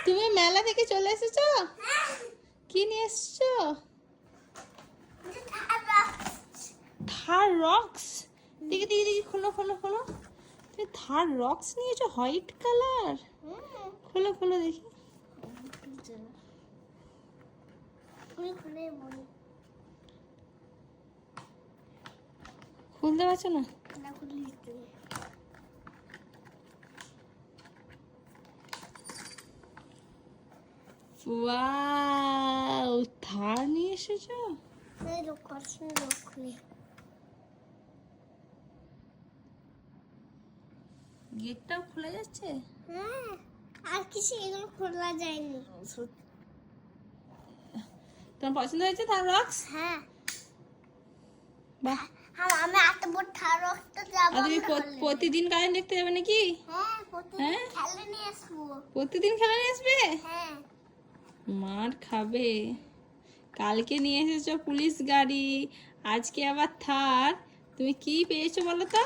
তুমি মেলা থেকে চলে এসেছো? কি নিয়ে এসেছো? থার রক্স। দেখি দেখি দেখি, খোলো খোলো খোলো। তুমি থার রক্স নিয়েছো, হোয়াইট কালার। খোলো খোলো দেখি। খুলতে পারছো না? ওয়াও, থার নিয়ে এসেছো? গেটটাও খোলা যাচ্ছে? হ্যাঁ, আর কিছু এগুলো খোলা যায়নি। তোমার পছন্দ হয়েছে থার রক্স? হ্যাঁ, বাহ। আমি এত বড় থারকটা যাব আর তুমি প্রতিদিন গার্ডেন দেখতে যাবে নাকি? হ্যাঁ, প্রতিদিন খেলে নিয়ে আসবো। প্রতিদিন খেলা নিয়ে আসবে? হ্যাঁ, মার খাবে। কালকে নিয়ে এসেছো পুলিশ গাড়ি, আজকে আবার থার। তুমি কি পেয়েছো বলো তো?